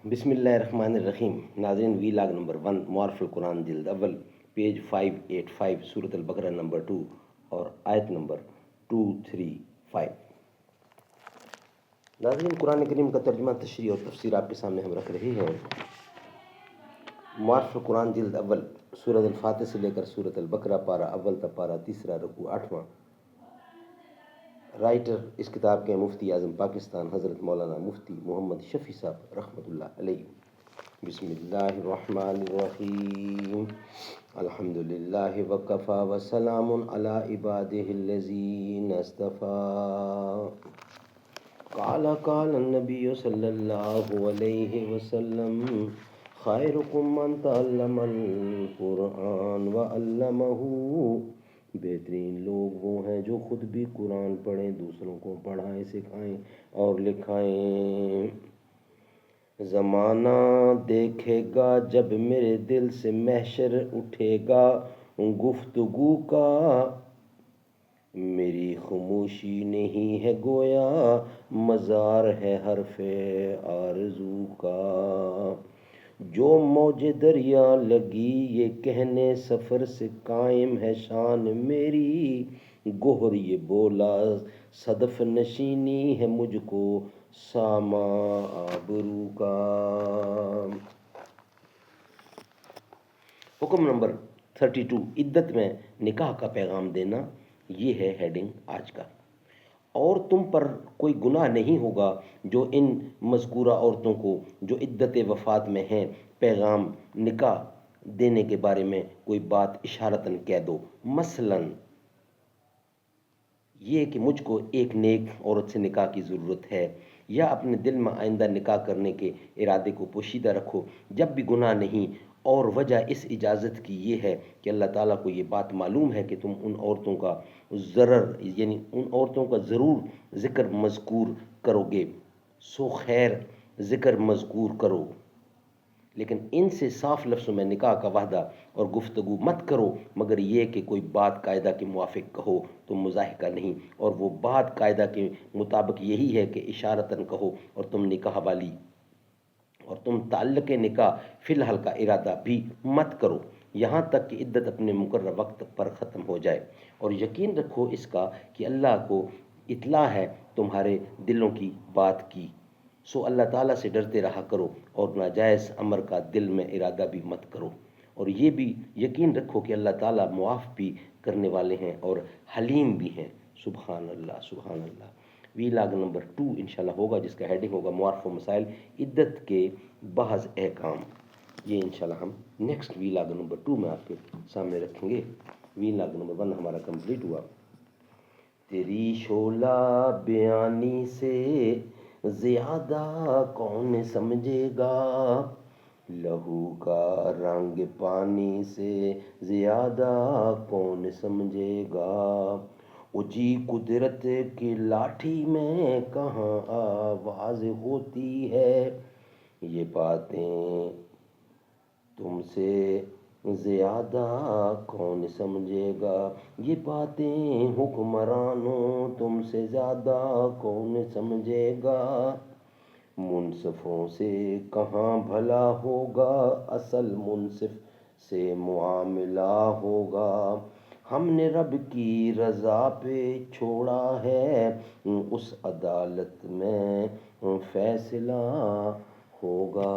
بسم اللہ الرحمن الرحیم. ناظرین، وی لاگ نمبر 1 معارف القرآن جلد اول پیج 585 سورۃ البقرہ نمبر 2 اور آیت نمبر 235. ناظرین، قرآن کریم کا ترجمہ، تشریح اور تفسیر آپ کے سامنے ہم رکھ رہے ہیں. معارف القرآن جلد اول سورۃ الفاتح سے لے کر سورۃ البقرہ پارہ اول تا پارہ تیسرا رکوع 8واں. رائٹر اس کتاب کے مفتی اعظم پاکستان حضرت مولانا مفتی محمد شفیع صاحب رحمۃ اللہ علیہ. بسم اللہ الرحمن الرحیم. الحمد للہ وکفیٰ وسلام علی عبادہ الذین اصطفیٰ. قال النبی صلی اللہ علیہ وسلم خیرکم من تعلم القرآن وعلمہ. بہترین لوگ وہ ہیں جو خود بھی قرآن پڑھیں، دوسروں کو پڑھائیں، سکھائیں اور لکھائیں. زمانہ دیکھے گا جب میرے دل سے محشر اٹھے گا گفتگو کا. میری خاموشی نہیں ہے گویا مزار ہے حرف آرزو کا. جو موج دریا لگی یہ کہنے سفر سے قائم ہے شان میری. گوہر یہ بولا صدف نشینی ہے مجھ کو ساما آبرو کا. حکم نمبر 32، عدت میں نکاح کا پیغام دینا. یہ ہے ہیڈنگ آج کا. اور تم پر کوئی گناہ نہیں ہوگا جو ان مذکورہ عورتوں کو جو عدت وفات میں ہیں پیغام نکاح دینے کے بارے میں کوئی بات اشارتاً کہہ دو. مثلاً یہ کہ مجھ کو ایک نیک عورت سے نکاح کی ضرورت ہے، یا اپنے دل میں آئندہ نکاح کرنے کے ارادے کو پوشیدہ رکھو. جب بھی گناہ نہیں، اور وجہ اس اجازت کی یہ ہے کہ اللہ تعالیٰ کو یہ بات معلوم ہے کہ تم ان عورتوں کا یعنی ان عورتوں کا ضرور ذکر مذکور کرو گے، سو خیر ذکر مذکور کرو، لیکن ان سے صاف لفظوں میں نکاح کا وعدہ اور گفتگو مت کرو، مگر یہ کہ کوئی بات قاعدہ کے موافق کہو تو مضاحکہ نہیں. اور وہ بات قاعدہ کے مطابق یہی ہے کہ اشارتاً کہو، اور تم نکاح والی اور تم تعلق نکاح فی الحال کا ارادہ بھی مت کرو یہاں تک کہ عدت اپنے مقررہ وقت پر ختم ہو جائے. اور یقین رکھو اس کا کہ اللہ کو اطلاع ہے تمہارے دلوں کی بات کی. سو اللہ تعالیٰ سے ڈرتے رہا کرو اور ناجائز امر کا دل میں ارادہ بھی مت کرو. اور یہ بھی یقین رکھو کہ اللہ تعالیٰ معاف بھی کرنے والے ہیں اور حلیم بھی ہیں. سبحان اللہ، سبحان اللہ. وی لاگ نمبر 2 انشاءاللہ ہوگا، جس کا ہیڈنگ ہوگا معارف و مسائل عدت کے بعض احکام. یہ انشاءاللہ ہم نیکسٹ وی لاگ نمبر 2 میں آپ کے سامنے رکھیں گے. وی لاگ نمبر 1 ہمارا کمپلیٹ ہوا. تیری شعلہ بیانی سے زیادہ کون سمجھے گا، لہو کا رنگ پانی سے زیادہ کون سمجھے گا. اجی قدرت کی لاٹھی میں کہاں آواز ہوتی ہے، یہ باتیں تم سے زیادہ کون سمجھے گا. یہ باتیں حکمرانوں تم سے زیادہ کون سمجھے گا. منصفوں سے کہاں بھلا ہوگا، اصل منصف سے معاملہ ہوگا. ہم نے رب کی رضا پہ چھوڑا ہے، اس عدالت میں فیصلہ ہوگا.